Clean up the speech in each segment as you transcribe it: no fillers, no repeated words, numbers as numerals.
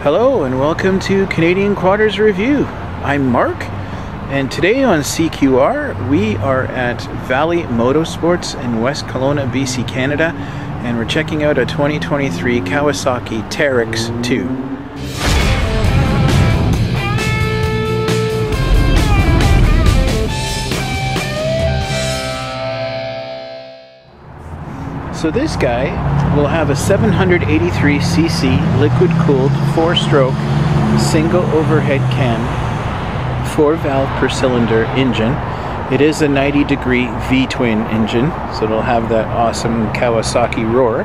Hello and welcome to Canadian Quadders Review. I'm Mark, and today on CQR we are at Valley Motorsports in West Kelowna, BC, Canada, and we're checking out a 2023 Kawasaki Teryx 2. So this guy will have a 783cc liquid-cooled 4-stroke single overhead cam 4-valve per cylinder engine. It is a 90-degree V-twin engine, so it'll have that awesome Kawasaki roar.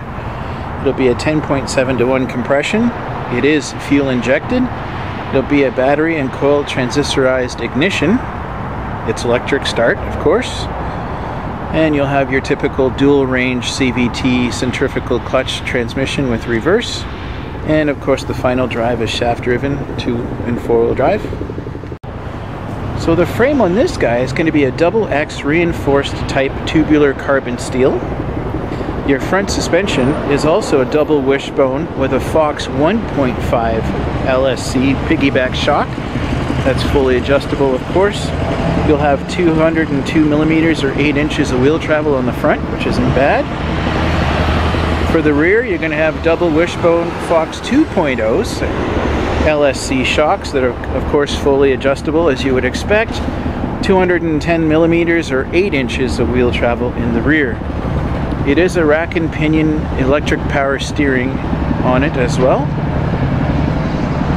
It'll be a 10.7 to 1 compression. It is fuel injected. It'll be a battery and coil transistorized ignition. It's electric start, of course. And you'll have your typical dual range CVT centrifugal clutch transmission with reverse. And of course the final drive is shaft driven 2- and 4-wheel drive. So the frame on this guy is going to be a double X reinforced type tubular carbon steel. Your front suspension is also a double wishbone with a Fox 1.5 LSC piggyback shock. That's fully adjustable, of course. You'll have 202 millimeters or 8 inches of wheel travel on the front, which isn't bad. For the rear, you're going to have double wishbone Fox 2.0s LSC shocks that are, of course, fully adjustable as you would expect. 210 millimeters or 8 inches of wheel travel in the rear. It is a rack and pinion electric power steering on it as well.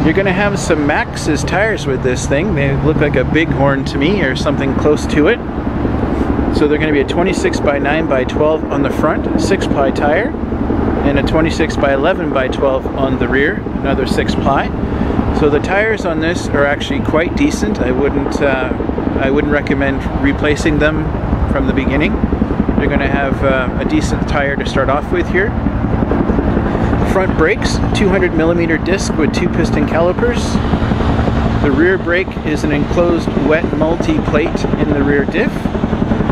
You're going to have some Maxxis tires with this thing. They look like a Bighorn to me, or something close to it. So they're going to be a 26 by 9 by 12 on the front, 6-ply tire, and a 26 by 11 by 12 on the rear, another 6-ply. So the tires on this are actually quite decent. I wouldn't recommend replacing them from the beginning. They're going to have a decent tire to start off with here. Front brakes, 200 millimeter disc with 2 piston calipers. The rear brake is an enclosed wet multi-plate in the rear diff,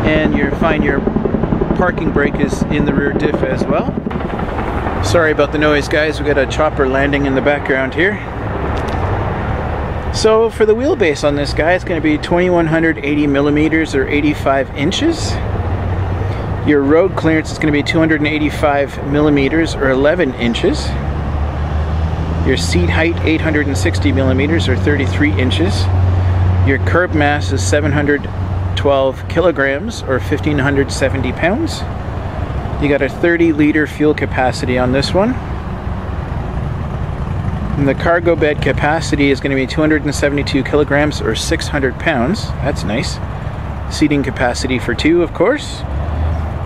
and your parking brake is in the rear diff as well. Sorry about the noise, guys. We got a chopper landing in the background here. So for the wheelbase on this guy, it's going to be 2180 millimeters or 85 inches. Your road clearance is going to be 285 millimeters or 11 inches. Your seat height 860 millimeters or 33 inches. Your curb mass is 712 kilograms or 1,570 pounds. You got a 30-liter fuel capacity on this one. And the cargo bed capacity is going to be 272 kilograms or 600 pounds. That's nice. Seating capacity for 2, of course.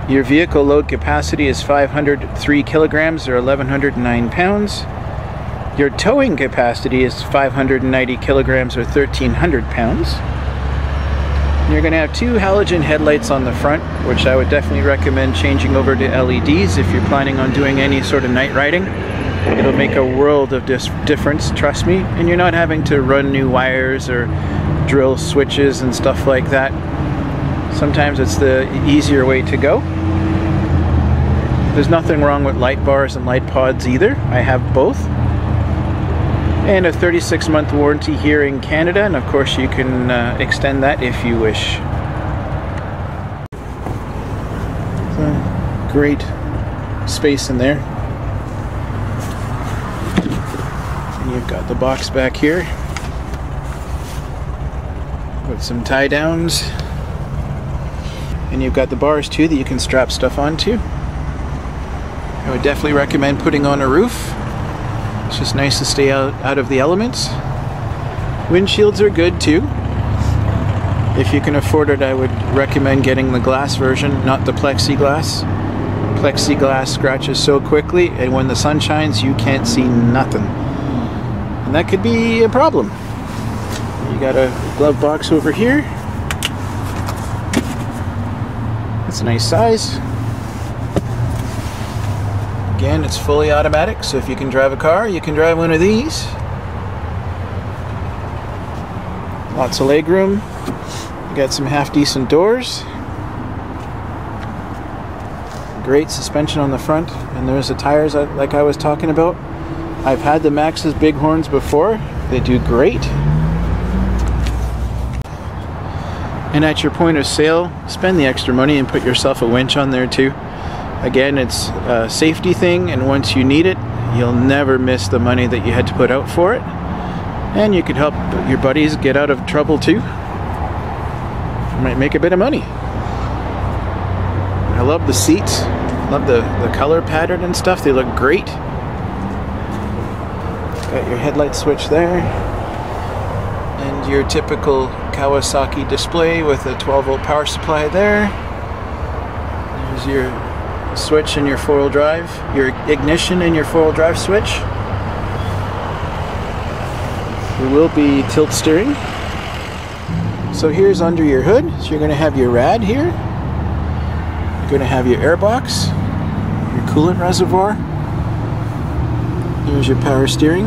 Your vehicle load capacity is 503 kilograms or 1,109 pounds. Your towing capacity is 590 kilograms or 1,300 pounds. And you're going to have 2 halogen headlights on the front, which I would definitely recommend changing over to LEDs if you're planning on doing any sort of night riding. It'll make a world of difference, trust me, and you're not having to run new wires or drill switches and stuff like that. Sometimes it's the easier way to go. There's nothing wrong with light bars and light pods either. I have both. And a 36-month warranty here in Canada, and of course you can extend that if you wish. So, great space in there. And you've got the box back here with some tie downs. And you've got the bars too that you can strap stuff onto. I would definitely recommend putting on a roof. It's just nice to stay out of the elements. Windshields are good too. If you can afford it, I would recommend getting the glass version, not the plexiglass. Plexiglass scratches so quickly, and when the sun shines, you can't see nothing. And that could be a problem. You got a glove box over here. It's a nice size. Again, it's fully automatic, so if you can drive a car, you can drive one of these. Lots of leg room. You got some half-decent doors. Great suspension on the front, and there's the tires like I was talking about. I've had the Maxxis Bighorns before. They do great. And at your point of sale, spend the extra money and put yourself a winch on there too. Again, it's a safety thing, and once you need it, you'll never miss the money that you had to put out for it. And you could help your buddies get out of trouble too. You might make a bit of money. I love the seats. Love the color pattern and stuff. They look great. Got your headlight switch there. And your typical Kawasaki display with a 12-volt power supply there. There's your switch in your four-wheel drive, your ignition and your four-wheel drive switch. There will be tilt steering. So here's under your hood. So you're going to have your rad here. You're going to have your air box, your coolant reservoir. Here's your power steering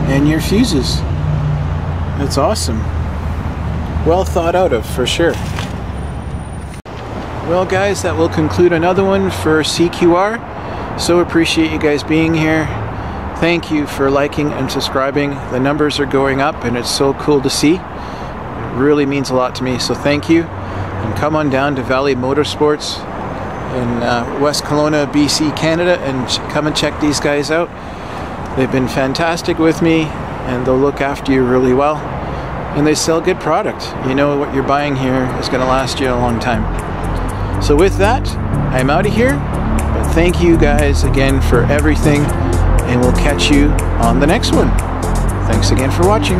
and your fuses. That's awesome. Well thought out of, for sure. Well guys, that will conclude another one for CQR. So appreciate you guys being here. Thank you for liking and subscribing. The numbers are going up and it's so cool to see. It really means a lot to me, so thank you. And come on down to Valley Motorsports in West Kelowna, BC, Canada, and come and check these guys out. They've been fantastic with me, and they'll look after you really well. And they sell good product. You know what you're buying here is going to last you a long time. So with that, I'm out of here. But thank you guys again for everything, and we'll catch you on the next one. Thanks again for watching.